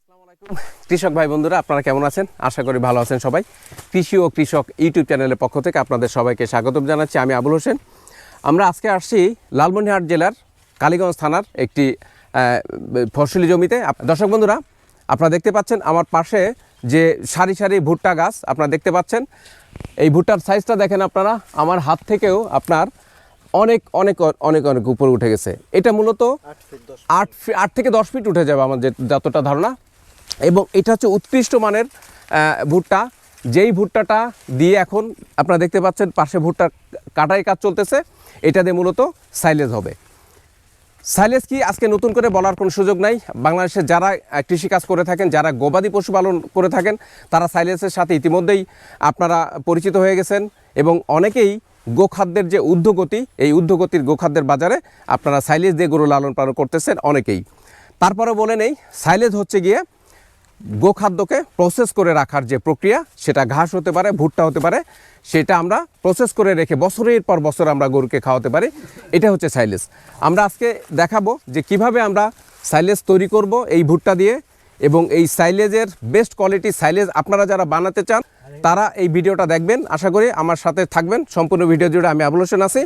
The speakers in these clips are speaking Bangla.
আসসালামু আলাইকুম কৃষক ভাই বন্ধুরা, আপনারা কেমন আছেন? আশা করি ভালো আছেন সবাই। কৃষি ও কৃষক ইউটিউব চ্যানেলের পক্ষ থেকে আপনাদের সবাইকে স্বাগতম জানাচ্ছি। আমি আবুল হোসেন। আমরা আজকে আসছি লালমনিরহাট জেলার কালীগঞ্জ থানার একটি ফসলি জমিতে। দর্শক বন্ধুরা, আপনারা দেখতে পাচ্ছেন আমার পাশে যে সারি সারি ভুট্টা গাছ আপনারা দেখতে পাচ্ছেন। এই ভুট্টার সাইজটা দেখেন আপনারা, আমার হাত থেকেও আপনার অনেক অনেক অনেক অনেক উপরে উঠে গেছে। এটা মূলত 8 থেকে 10 ফিট উঠে যাবে আমার যতটা ধারণা। এবং এটা হচ্ছে উৎকৃষ্ট মানের ভুট্টা, যেই ভুট্টাটা দিয়ে এখন আপনারা দেখতে পাচ্ছেন পাশে ভুট্টা কাটাই কাজ চলতেছে। এটা দিয়ে মূলত সাইলেজ হবে। সাইলেজ কি আজকে নতুন করে বলার কোনো সুযোগ নাই। বাংলাদেশে যারা কৃষিকাজ করে থাকেন, যারা গবাদি পশুপালন করে থাকেন, তারা সাইলেজের সাথে ইতিমধ্যেই আপনারা পরিচিত হয়ে গেছেন। এবং অনেকেই গোখাদ্যের যে ঊর্ধ্বগতি, এই ঊর্ধ্বগতির গোখাদ্যের বাজারে আপনারা সাইলেজ দিয়ে গরু লালন পালন করতেছেন অনেকেই। তারপরে বলে নেই, সাইলেজ হচ্ছে গিয়ে গোখাদ্যকে প্রসেস করে রাখার যে প্রক্রিয়া, সেটা ঘাস হতে পারে, ভুট্টা হতে পারে, সেটা আমরা প্রসেস করে রেখে বছরের পর বছর আমরা গরুকে খাওয়াতে পারি। এটা হচ্ছে সাইলেজ। আমরা আজকে দেখাবো যে কিভাবে আমরা সাইলেজ তৈরি করব এই ভুট্টা দিয়ে। এবং এই সাইলেজের বেস্ট কোয়ালিটি সাইলেজ আপনারা যারা বানাতে চান তারা এই ভিডিওটা দেখবেন। আশা করি আমার সাথে থাকবেন সম্পূর্ণ ভিডিও জুড়ে। আমি আবুল হোসেন আছি।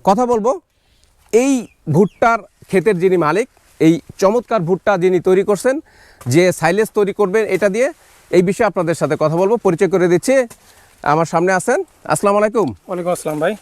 কথা বলবো এই ভুট্টার ক্ষেতের যিনি মালিক, এই চমৎকার ভুট্টা যিনি তৈরি করছেন, যে সাইলেজ তৈরি করবেন এটা দিয়ে, এই বিষয়ে আপনাদের সাথে কথা বলবো। পরিচয় করে দিচ্ছি, আমার সামনে আছেন। আসসালামু আলাইকুম। ওয়ালাইকুম আসসালাম ভাই।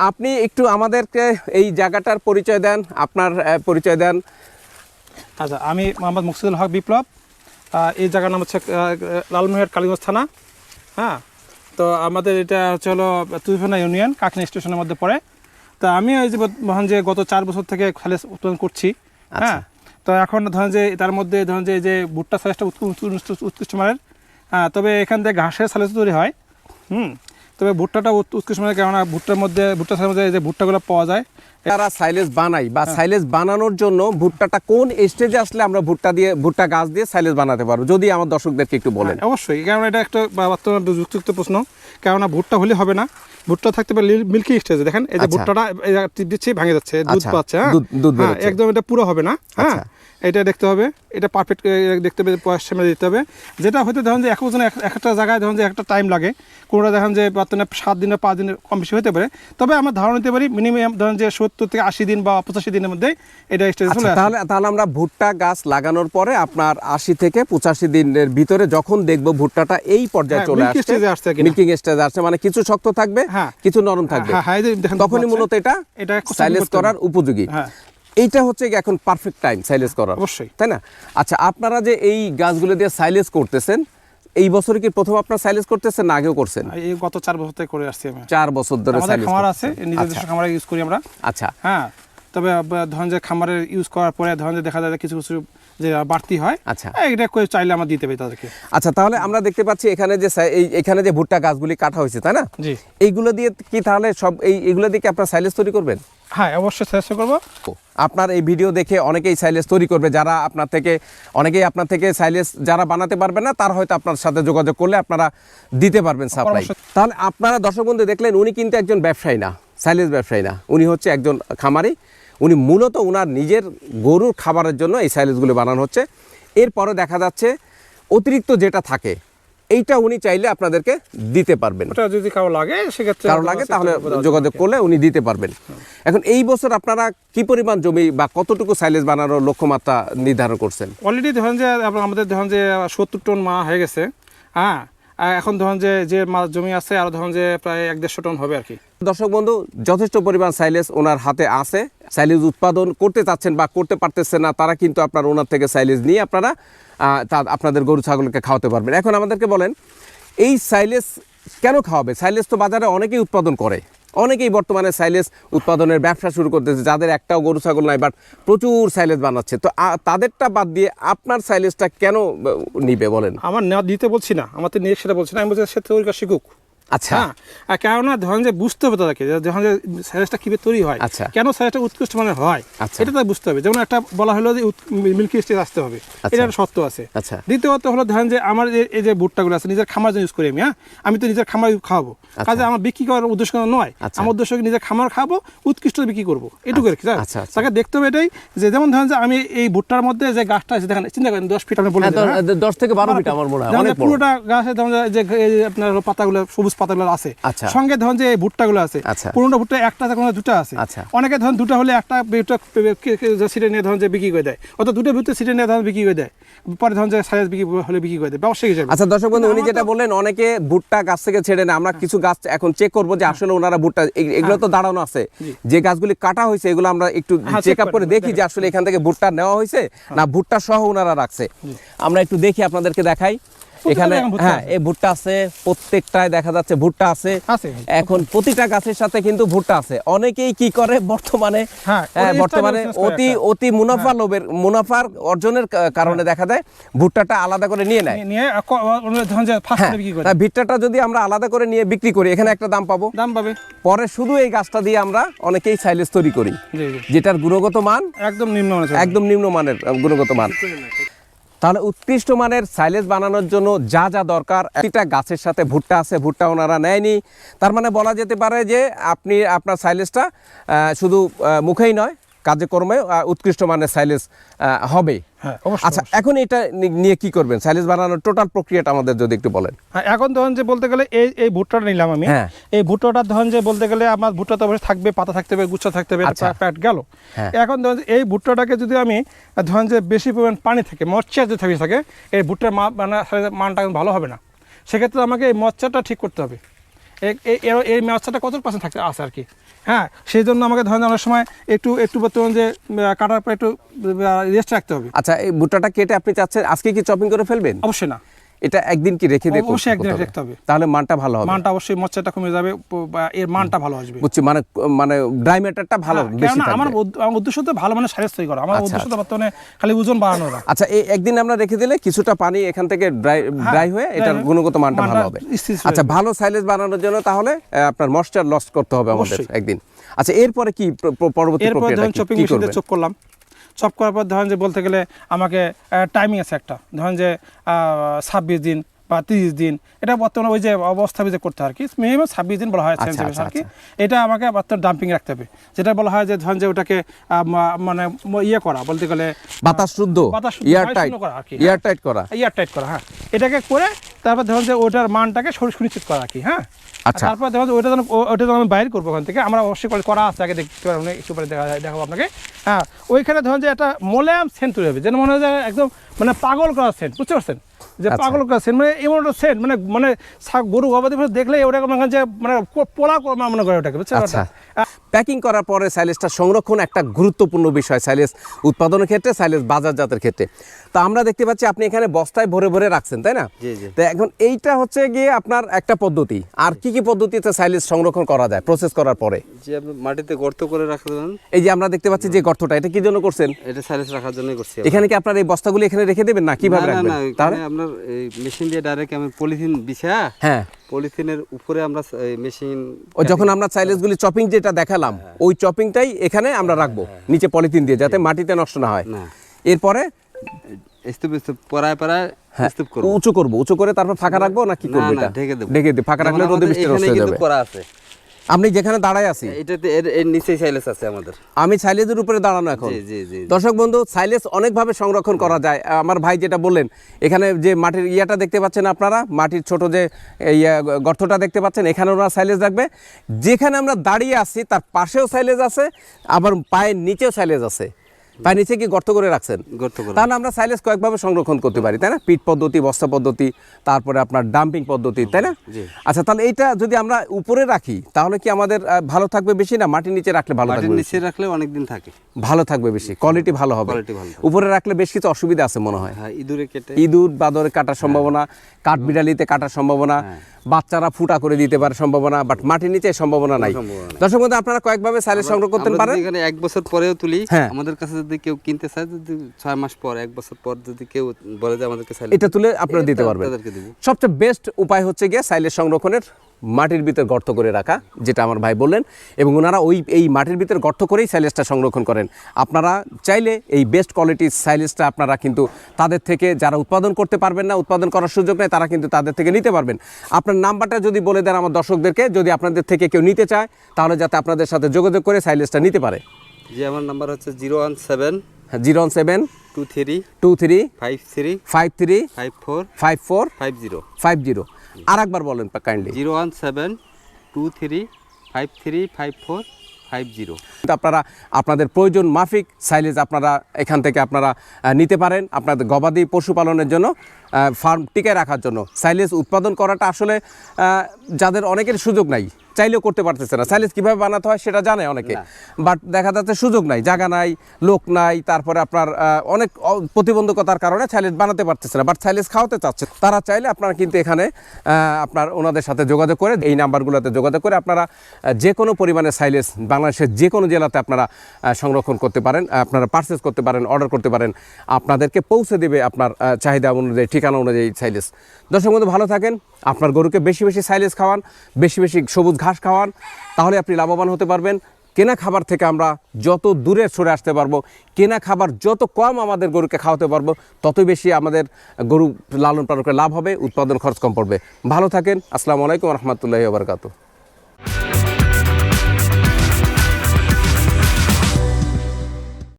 আপনি একটু আমাদেরকে এই জায়গাটার পরিচয় দেন, আপনার পরিচয় দেন। আচ্ছা, আমি মোহাম্মদ মুকসিদুল হক বিপ্লব। এই জায়গার নাম হচ্ছে লালমনিরহাট কালীগঞ্জ থানা। হ্যাঁ, তো আমাদের এটা হচ্ছে হলো তুফানা ইউনিয়ন, কাকিনা স্টেশনের মধ্যে পড়ে। তো আমি এই যে গত 4 বছর থেকে সাইলেজ উৎপাদন করছি। হ্যাঁ, তো এখন ধরেন যে তার মধ্যে ধরেন যে ভুট্টা সাইজটা উৎকৃষ্ট মানের। তবে এখান থেকে ঘাসের সাইলেজ তৈরি হয়। তবে ভুট্টাটা উৎকৃষ্ট মানের, কেননা ভুট্টা সাইলের মধ্যে যে ভুট্টাগুলো পাওয়া যায়। যারা সাইলেজ বানাই বা সাইলেজ বানানোর জন্য ভুট্টাটা কোন স্টেজে আসলে আমরা ভুট্টা গাছ দিয়ে সাইলেজ বানাতে পারবো, যদি আমার দর্শকদেরকে একটু বলেন। অবশ্যই, কারণ এটা একটা বর্তমান যুক্তিযুক্ত প্রশ্ন। কেননা ভুট্টা হলে হবে না, ভুট্টা থাকতে পারে মিল্কি স্টেজে। দেখেন এই যে ভুট্টাটা টিপ দিচ্ছি, ভাঙে যাচ্ছে, দুধ পাচ্ছে। হ্যাঁ, একদম এটা পুরো হবে না। হ্যাঁ, এটা দেখতে হবে, এটা পারফেক্ট দেখতে হবে, পয়সা দিতে হবে। যেটা হয়তো ধরেন যে একটা জায়গায় ধরেন যে একটা টাইম লাগে, কোনোটা দেখেন যে বর্তমানে 7 দিন 5 দিন কম বেশি হতে পারে। তবে আমরা ধারণা নিতে পারি মিনিমাম ধরেন যে 70 থেকে 80 দিন বা 85 দিনের মধ্যে এটা স্টেজে চলে আসে। তাহলে আমরা ভুট্টা গাছ লাগানোর পরে আপনার 80 থেকে 85 দিনের ভিতরে যখন দেখবো ভুট্টাটা এই পর্যায়ে চলে আসছে, মিল্কিং স্টেজে আসছে, মানে কিছু শক্ত থাকবে, কিছু নরম থাকবে, তখনই মূলত এটা সাইলেজ করার উপযোগী। এইটা হচ্ছে এখন পারফেক্ট টাইম সাইলেজ করার, অবশ্যই, তাই না? আচ্ছা, আপনারা যে এই গাছগুলো দিয়ে সাইলেজ করতেছেন, এই বছরে কি প্রথম আপনারা সাইলেজ করতেছেন না আগেও করছেন? এই গত 4 বছর থেকে করে আসছি আমি। 4 বছর ধরে সাইলেজ খামার আছে, নিজস্ব খামারে ইউজ করি আমরা। আচ্ছা, হ্যাঁ, তবে ধরেন যে খামারে ইউজ করার পরে ধরেন যে দেখা যায় কিছু কিছু যে বাড়তি হয়। আচ্ছা, এটা চাইলে আমরা দিতে পারি তাদেরকে। আচ্ছা, তাহলে আমরা দেখতে পাচ্ছি এখানে যে ভুট্টা গাছগুলি কাটা হয়েছে, তাই না? জি। এইগুলো দিয়ে কি তাহলে এইগুলো দিয়ে কি আপনারা সাইলেজ তৈরি করবেন? হ্যাঁ, অবশ্যই চেষ্টা করব। আপনার এই ভিডিও দেখে অনেকেই সাইলেজ তৈরি করবে, যারা অনেকেই আপনার থেকে সাইলেজ যারা বানাতে পারবেন না, তার হয়তো আপনার সাথে যোগাযোগ করলে আপনারা দিতে পারবেন সাপ্লাই। তাহলে আপনারা দর্শক বন্ধু দেখলেন, উনি কিন্তু একজন ব্যবসায়ী না, সাইলেজ ব্যবসায়ী না, উনি হচ্ছে একজন খামারি। উনি মূলত ওনার নিজের গরুর খাবারের জন্য এই সাইলেজগুলো বানানো হচ্ছে। এরপরে দেখা যাচ্ছে অতিরিক্ত যেটা থাকে, এইটা উনি চাইলে আপনাদেরকে দিতে পারবেন। ওটা যদি কারো লাগে, সেক্ষেত্রে কারো লাগে তাহলে যোগাযোগ করলে উনি দিতে পারবেন। এখন এই বছর আপনারা কি পরিমাণ জমি বা কতটুকু সাইলেজ বানানোর লক্ষ্যমাত্রা নির্ধারণ করছেন? অলরেডি ধরেন যে আমাদের ধরেন যে 70 টন মা হয়ে গেছে। হ্যাঁ, এখন ধরেন যে জমি আছে আরো ধরেন যে প্রায় 150 টন হবে আর কি। দর্শক বন্ধু, যথেষ্ট পরিমাণ সাইলেজ ওনার হাতে আছে। সাইলেজ উৎপাদন করতে চাচ্ছেন বা করতে পারতেছেন না, তারা কিন্তু ওনার থেকে সাইলেজ নিয়ে আপনারা আপনাদের গরু ছাগলকে খাওয়াতে পারবেন। এখন আমাদেরকে বলেন, এই সাইলেজ কেন খাওয়াবে? সাইলেজ তো বাজারে অনেকেই উৎপাদন করে, অনেকেই বর্তমানে সাইলেজ উৎপাদনের ব্যবসা শুরু করতেছে, যাদের একটাও গরু ছাগল নাই বাট প্রচুর সাইলেজ বানাচ্ছে। তো তাদেরটা বাদ দিয়ে আপনার সাইলেজটা কেন নিবে বলেন? আমার দিতে বলছি না, আমার তো নিয়ে সেটা বলছি না, আমি বলছি সে তৈরি শিখুক। আচ্ছা। হ্যাঁ, আর কেননা ধরেন যে বুঝতে হবে তাদেরকে যে যখন যে সাইলেজটা কিভাবে তৈরি হয়, আচ্ছা। কেন সাইলেজটা উৎকৃষ্ট মানের হয়, আচ্ছা। এটা তাদের বুঝতে হবে। যেমন একটা বলা হলো যে মিল্কি স্টেজ আসতে হবে, এটা একটা সত্য আছে। আচ্ছা। দ্বিতীয়ত হলো ধরেন যে আমার এই যে ভুট্টাগুলো আছে নিজের খামার জন্য ইউজ করি আমি, হ্যাঁ, আমি তো নিজের খামার খাওয়াবো, কাজে আমার বিক্রি করার উদ্দেশ্য নয়, আচ্ছা। আমার উদ্দেশ্য নিজের খামার খাবো, উৎকৃষ্ট বিক্রি করবো, এটুকু আর কি। আচ্ছা, আচ্ছা। তাকে দেখতে হবে এটাই যে যেমন ধরেন যে আমি এই ভুট্টার মধ্যে যে গাছটা আছে দেখেন, চিন্তা করেন 10 ফিট আপনি বলে দিলেন, হ্যাঁ? 10 থেকে 12 ফিট আমার মনে হয় যেমন অনেক বড়। পুরোটা গাছে যেমন যে এই যে আপনার পাতাগুলো সবুজ পাতাগুলো আছে, আচ্ছা। সঙ্গে ধরেন যে এই ভুট্টাগুলো আছে, আচ্ছা। পুরোনো ভুট্টা একটা আছে, কোনো দুটো আছে, আচ্ছা। অনেকে ধরেন দুটো হলে একটা সিটে নিয়ে ধরেন যে বিক্রি করে দেয়, অত দুটো ভিতরে সিটে নিয়ে ধরেন বিক্রি করে দেয়, পরে ধরেন যে সাইজ বিক্রি হলে বিক্রি করে দেয় ব্যবসায়ী হিসেবে। আচ্ছা দর্শক বন্ধু, উনি আমার যেটা তো- বললেন অনেকে ভুট্টা গাছ থেকে ছেড়ে না, আমরা কিছু গাছ এখন চেক করব যে আসলে ওনারা ভুট্টা এগুলো তো দাঁড়ানো আছে, যে গাছগুলি কাটা হয়েছে এগুলো আমরা একটু হ্যাঁ, চেক আপ check করে করে দেখি যে আসলে এখান থেকে ভুট্টা নেওয়া হয়েছে না ভুট্টা সহ ওনারা রাখছে। আমরা একটু দেখি, আপনাদেরকে দেখাই। এখানে জায়গায় ভুট্টা হ্যাঁ আছে। এই ভুট্টা আছে, প্রত্যেকটায় দেখা যাচ্ছে ভুট্টা আছে। আছে। এখন প্রতিটা গাছের সাথে কিন্তু ভুট্টা আছে। অনেকেই কি করে বর্তমানে, হ্যাঁ, বর্তমানে extra business করে অতি মুনাফা লোভের, মুনাফার অর্জনের কারণে দেখা যায় ভুট্টাটা আলাদা করে নিয়ে নেয়। নিয়ে ধরেন যে ফার্স্ট হ্যাঁ, বিক্রি করে তা ভুট্টাটা যদি আমরা আলাদা করে নিয়ে বিক্রি করি এখানে একটা দাম পাবো, দাম পাবে। পরে শুধু এই গাছটা দিয়ে আমরা অনেকেই সাইলেজ তৈরি করি, জি জি, যেটার গুণগত মান একদম নিম্ন মানের। একদম নিম্নমানের গুণগত মান। তাহলে উৎকৃষ্ট মানের সাইলেজ বানানোর জন্য যা যা দরকার, একটা গাছের সাথে ভুট্টা আছে, ভুট্টা ওনারা নেয়নি, তার মানে বলা যেতে পারে যে আপনি আপনার সাইলেজটা শুধু মুখেই নয় কাজে কর্মে উৎকৃষ্ট মানের সাইলেজ হবে। হ্যাঁ, অবশ্যই, আচ্ছা, এখন এটা নিয়ে কি করবেন? সাইলেজ বানানোর টোটাল প্রক্রিয়াটা আমাদের যদি একটু বলেন। হ্যাঁ, এখন ধরেন যে বলতে গেলে এই ভুট্টাটা নিলাম আমি, হ্যাঁ। এই ভুট্টাটা ধরেন যে বলতে গেলে আমার ভুট্টা তো অবশ্যই থাকবে, পাতা থাকতে হবে, গুচ্ছা থাকতে হবে, আচ্ছা। প্যাট গেল। হ্যাঁ। এখন ধরেন যে এই ভুট্টাটাকে যদি আমি ধরেন যে বেশি পরিমাণ পানি থাকে, ময়শ্চার যে থাকে, এই ভুট্টার মানটা কিন্তু ভালো হবে না। সেক্ষেত্রে আমাকে এই ময়শ্চারটা ঠিক করতে হবে। এই ময়শ্চারটা কত % থাকতে আছে আর কি। হ্যাঁ, সেই জন্য আমাকে ধরেন অনেক সময় একটু বর্তমান যে কাটার পর একটু রেস্ট রাখতে হবে। আচ্ছা, এই ভুট্টাটা কেটে আপনি চাচ্ছেন আজকে কি চপিং করে ফেলবেন? অবশ্যই না, এটা একদিন কি রেখে দিয়ে অবশ্যই একদিন করতে হবে? রাখতে হবে। তাহলে মানটা ভালো হবে। মানটা অবশ্যই ময়শ্চারটা কমে যাবে, বা এর মানটা ভালো আসবে। বুঝছি, মানে ড্রাই ম্যাটারটা ভালো হ্যাঁ, বেশি কেননা আমার থাকবে। আমার উদ্দেশ্য তো ভালো মানে সাইজ তৈরি করা, আমার আচ্ছা, উদ্দেশ্য তো বর্তমানে খালি ওজন বাড়ানো না। আচ্ছা, এই একদিন আমরা রেখে দিলে কিছুটা পানি এখান থেকে ড্রাই হয়ে এটার dry হয়ে গুণগত মানটা ভালো হবে। স্থির হয়ে আচ্ছা, যাবে। ভালো সাইলেজ বানানোর জন্য তাহলে আপনার ময়েশ্চার লস করতে হবে আমাদের অবশ্যই। একদিন। আচ্ছা, এরপরে কি পরবর্তী এরপর প্রক্রিয়াটা ধরেন কি চপিং কি মেশিনে করবেন? চপ করলাম, চপ করার পর ধরেন যে বলতে গেলে আমাকে টাইমিং আছে একটা, ধরেন যে 26 দিন বা 30 দিন, এটা বর্তমানে ওই যে অবস্থা বিজে করতে হয় আর কি, মিনিমাম 26 দিন বলা হয় আচ্ছা, সেন্সিটিভ আর কি। আচ্ছা। এটা আমাকে বর্তমানে ডাম্পিং রাখতে হবে, যেটা বলা হয় যে ধরেন যে ওটাকে মানে ইয়ে করা, বলতে গেলে বাতাস শুদ্ধ, বাতাস শুদ্ধ, এয়ার বায়ু টাইট, শূন্য করা আর কি। এয়ার টাইট করা। ইয়ার টাইট করা, হ্যাঁ, এটাকে করে তারপর ধরুন যে ওটার মানটাকে সুনিশ্চিত করা আর কি। হ্যাঁ, আচ্ছা। তারপর দেখুন ওটা যখন আমি বাইর করবো ওখান থেকে, আমরা অবশ্যই করা আছে, আগে দেখতে পারবেন, একটু পরে দেখাবো আপনাকে। হ্যাঁ, ওইখানে ধরুন যে একটা মোলায়েম সেন্ট তৈরি হবে, যেন মনে হয় যে একদম মানে পাগল করা সেন্ট, বুঝতে পারছেন? যে আচ্ছা। পাগল করা সেন্ট মানে এমন একটা সেন্ট, মানে গরু গবাদি পশু দেখলে ওটাকে মনে হয় যে মানে পোলা মনে করে ওটাকে, বুঝছেন? আচ্ছা, প্যাকিং করার পরে সাইলেজটা সংরক্ষণ একটা গুরুত্বপূর্ণ বিষয় সাইলেজ উৎপাদনের ক্ষেত্রে, সাইলেজ বাজারজাতের ক্ষেত্রে। তো আমরা দেখতে পাচ্ছি আপনি এখানে বস্তায় ভরে ভরে রাখছেন, তাই না? জি, জি। তো এখন এইটা হচ্ছে গিয়ে আপনার একটা পদ্ধতি। আর কি কি পদ্ধতিতে সাইলেজ সংরক্ষণ করা যায় প্রসেস করার পরে? যে আপনি মাটিতে গর্ত করে রাখতে দেন, এই যে আমরা দেখতে পাচ্ছি যে গর্তটা, এটা কি জন্য করছেন? এটা সাইলেজ রাখার জন্যই করছি। এখানে কি আপনার এই বস্তাগুলি এখানে রেখে দেবেন না কিভাবে না, রাখবেন? না, তাহলে এখানে আপনার এই মেশিন দিয়ে ডাইরেক্ট আমি পলিথিন বিছায়া, হ্যাঁ, পলিথিনের উপরে আমরা মেশিন, ওই যখন আমরা সাইলেজগুলি চপিং যেটা দেখালাম ওই চপিংটাই এখানে আমরা রাখবো নিচে পলিথিন দিয়ে, যাতে মাটিতে নষ্ট না হয়। না, এরপরে স্তূপ পরায় স্তূপ করব, উঁচু করে তারপর ফাঁকা রাখবো না কি করবো? না, এটা ঢেকে দেব। ঢেকে দিই, ফাঁকা রাখলে যেমন রোদে আমাদের বৃষ্টি নষ্ট এখানে হয়ে কিন্তু যাবে। করা আছে, আপনি যেখানে দাঁড়ায় আছি এটাতে এর নিচেই সাইলেজ আছে আমাদের। আমি সাইলেজের উপরে দাঁড়ানো এখন। জি, জি, জি। দর্শক বন্ধু, সাইলেজ অনেকভাবে সংরক্ষণ করা যায়। আমার ভাই যেটা বললেন, এখানে যে মাটির ইয়াটা দেখতে পাচ্ছেন আপনারা, মাটির ছোট যে গর্তটা দেখতে পাচ্ছেন, এখানে ওরা সাইলেজ রাখবে। যেখানে আমরা দাঁড়িয়ে আছি তার পাশেও সাইলেজ আছে, আবার পায়ের নিচেও সাইলেজ আছে। পায়ের নিচে কি গর্ত করে রাখছেন? গর্ত করে। তাহলে আমরা সাইলেজ কয়েকভাবে সংরক্ষণ করতে পারি, তাই না? পিট পদ্ধতি, বস্তা পদ্ধতি, তারপরে আপনার ডাম্পিং পদ্ধতি, তাই না? জি। আচ্ছা, তাহলে এইটা যদি আমরা উপরে রাখি তাহলে কি আমাদের ভালো থাকবে বেশি, না মাটির নিচে রাখলে ভালো মাটির থাকবে? নিচে রাখলে অনেক দিন থাকে, ভালো থাকবে বেশি, কোয়ালিটি ভালো হবে। কোয়ালিটি ভালো থাকে। উপরে রাখলে বেশ কিছু অসুবিধা আছে মনে হয়। হ্যাঁ, ইঁদুরে কেটে, ইঁদুর বাদরে কাটার সম্ভাবনা, কাঠ বিড়ালিতে কাটার সম্ভাবনা, বাচ্চারা ফুটা করে দিতে পারে সম্ভাবনা, বাট মাটির নিচে সম্ভাবনা নাই। সম্ভাবনা নাই। দর্শক বন্ধু, আপনারা কয়েকভাবে সাইলেজ সংগ্রহ করতে আমরা পারেন। যদি এখানে 1 বছর পরেও তুলি, হ্যাঁ। আমাদের কাছে যদি কেউ কিনতে চায়, যদি 6 মাস পর, 1 বছর পর যদি কেউ বলে যে আমাদেরকে সাইলেজ, এটা তুলে আপনারা দিতে পারবেন। তাদেরকে দিব। সবচেয়ে বেস্ট উপায় হচ্ছে গিয়ে সাইলেজ সংরক্ষণের মাটির ভিতর গর্ত করে রাখা, যেটা আমার ভাই বললেন, এবং ওনারা এই মাটির ভিতর গর্ত করেই সাইলেজটা সংরক্ষণ করেন। আপনারা চাইলে এই বেস্ট কোয়ালিটির সাইলেজটা আপনারা কিন্তু তাদের থেকে, যারা উৎপাদন করতে পারবেন না, উৎপাদন করার সুযোগ নেই, তারা কিন্তু তাদের থেকে নিতে পারবেন। আপনার নাম্বারটা যদি বলে দেন আমার দর্শকদেরকে, যদি আপনাদের থেকে কেউ নিতে চায় তাহলে যাতে আপনাদের সাথে যোগাযোগ করে সাইলেজটা নিতে পারে। জি, আমার নাম্বার হচ্ছে 017 017 23 23 53 53 54 54 50 50। আর একবার বলেন কাইন্ডলি। 017 23 53 54 50। কিন্তু আপনারা আপনাদের প্রয়োজন মাফিক সাইলেজ আপনারা এখান থেকে আপনারা নিতে পারেন আপনাদের গবাদি পশুপালনের জন্য, ফার্ম টিকায় রাখার জন্য। সাইলেজ উৎপাদন করাটা আসলে যাদের অনেকের সুযোগ নাই, চাইলেও করতে পারতেছে না। সাইলেজ কীভাবে বানাতে হয় সেটা জানে অনেকে, বাট দেখা যাচ্ছে সুযোগ নাই, জায়গা নাই, লোক নাই, তারপরে আপনার অনেক প্রতিবন্ধকতার কারণে সাইলেজ বানাতে পারতেছে না, বাট সাইলেজ খাওয়াতে চাচ্ছে। তারা চাইলে আপনারা কিন্তু এখানে আপনার ওনাদের সাথে যোগাযোগ করে, এই নাম্বারগুলোতে যোগাযোগ করে আপনারা যে কোনো পরিমাণে সাইলেজ বাংলাদেশের যে কোনো জেলাতে আপনারা সংরক্ষণ করতে পারেন, আপনারা পারচেস করতে পারেন, অর্ডার করতে পারেন, আপনাদেরকে পৌঁছে দেবে আপনার চাহিদা অনুযায়ী, ঠিকানা অনুযায়ী সাইলেজ। দর্শক বন্ধু ভালো থাকেন, আপনার গরুকে বেশি বেশি সাইলেজ খাওয়ান, বেশি বেশি সবুজ ঘাস খাওয়ান, তাহলে আপনি লাভবান হতে পারবেন। কেনা খাবার থেকে আমরা যত দূরে সরে আসতে পারবো, কেনা খাবার যত কম আমাদের গরুকে খাওয়াতে পারবো, ততই বেশি আমাদের গরু লালন পালন করে লাভ হবে, উৎপাদন খরচ কম পড়বে। ভালো থাকেন। আসসালামু আলাইকুম রহমতুল্লাহি ওয়া বারাকাতুহু।